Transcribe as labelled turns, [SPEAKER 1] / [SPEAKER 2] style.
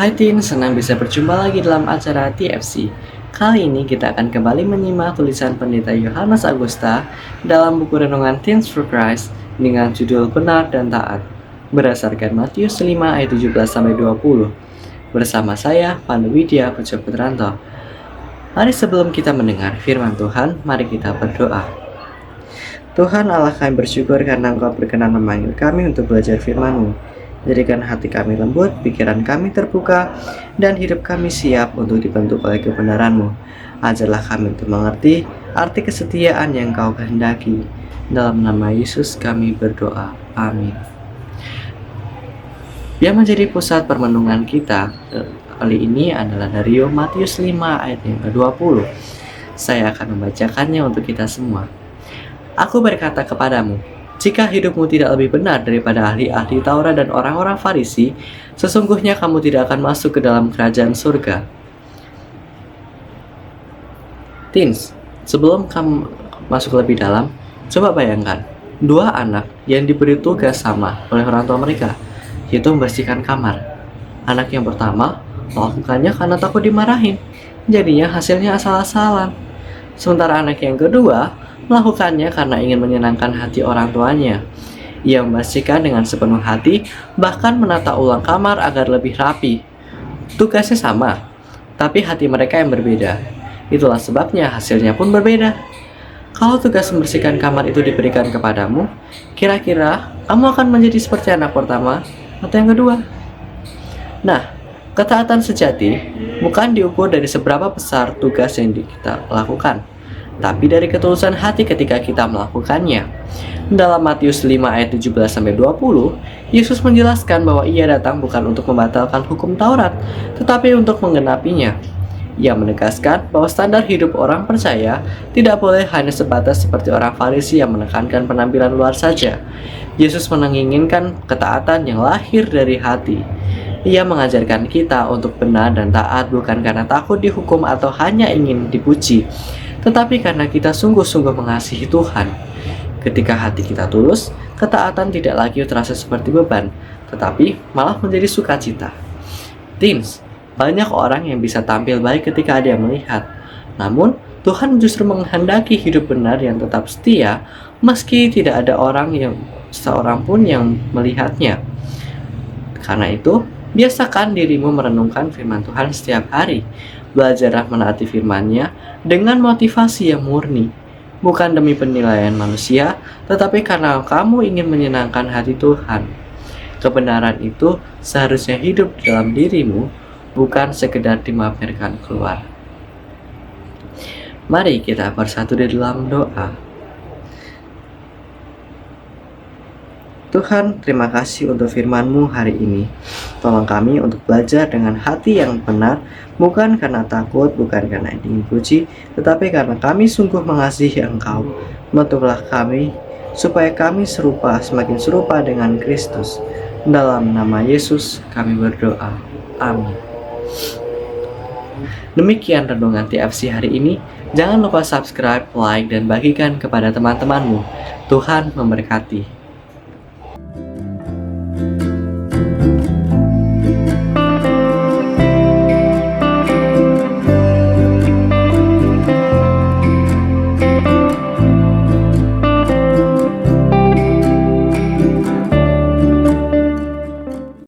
[SPEAKER 1] Hai Tin, senang bisa berjumpa lagi dalam acara TFC. Kali ini kita akan kembali menyimak tulisan Pendeta Yohanes Agusta dalam buku renungan Teens for Christ dengan judul Benar dan Taat, berdasarkan Matius 5 ayat 17-20. Bersama saya, Pandu Widya Pujo Putranto. Mari sebelum kita mendengar firman Tuhan, mari kita berdoa. Tuhan Allah, kami bersyukur karena Engkau berkenan memanggil kami untuk belajar firman-Mu. Jadikan hati kami lembut, pikiran kami terbuka, dan hidup kami siap untuk dibentuk oleh kebenaran-Mu. Ajarlah kami untuk mengerti arti kesetiaan yang Kau kehendaki. Dalam nama Yesus kami berdoa. Amin. Yang menjadi pusat permenungan kita kali ini adalah dari Matius 5 ayat yang ke-20. Saya akan membacakannya untuk kita semua. Aku berkata kepadamu, jika hidupmu tidak lebih benar daripada ahli-ahli Taurat dan orang-orang Farisi, sesungguhnya kamu tidak akan masuk ke dalam kerajaan surga. Teens, sebelum kamu masuk lebih dalam, coba bayangkan, dua anak yang diberi tugas sama oleh orang tua mereka, yaitu membersihkan kamar. Anak yang pertama melakukannya karena takut dimarahin, jadinya hasilnya asal-asalan. Sementara anak yang kedua melakukannya karena ingin menyenangkan hati orang tuanya. Ia membersihkan dengan sepenuh hati, bahkan menata ulang kamar agar lebih rapi. Tugasnya sama, tapi hati mereka yang berbeda. Itulah sebabnya hasilnya pun berbeda. Kalau tugas membersihkan kamar itu diberikan kepadamu, kira-kira kamu akan menjadi seperti anak pertama atau yang kedua? Nah, ketaatan sejati bukan diukur dari seberapa besar tugas yang kita lakukan, tapi dari ketulusan hati ketika kita melakukannya. Dalam Matius 5 ayat 17-20, Yesus menjelaskan bahwa Ia datang bukan untuk membatalkan hukum Taurat, tetapi untuk menggenapinya. Ia menegaskan bahwa standar hidup orang percaya tidak boleh hanya sebatas seperti orang Farisi yang menekankan penampilan luar saja. Yesus menginginkan ketaatan yang lahir dari hati. Ia mengajarkan kita untuk benar dan taat bukan karena takut dihukum atau hanya ingin dipuji, tetapi karena kita sungguh-sungguh mengasihi Tuhan. Ketika hati kita tulus, ketaatan tidak lagi terasa seperti beban, tetapi malah menjadi sukacita. Teens, banyak orang yang bisa tampil baik ketika ada yang melihat. Namun, Tuhan justru menghendaki hidup benar yang tetap setia, meski tidak ada seorang pun yang melihatnya. Karena itu, biasakan dirimu merenungkan firman Tuhan setiap hari. Belajarlah menaati firman-Nya dengan motivasi yang murni, bukan demi penilaian manusia, tetapi karena kamu ingin menyenangkan hati Tuhan. Kebenaran itu seharusnya hidup dalam dirimu, bukan sekedar dimamerkan keluar. Mari kita bersatu di dalam doa. Tuhan, terima kasih untuk firman-Mu hari ini. Tolong kami untuk belajar dengan hati yang benar, bukan karena takut, bukan karena ingin puji, tetapi karena kami sungguh mengasihi Engkau. Bentuklah kami, supaya kami semakin serupa dengan Kristus. Dalam nama Yesus kami berdoa. Amin. Demikian renungan TFC hari ini. Jangan lupa subscribe, like, dan bagikan kepada teman-temanmu. Tuhan memberkati.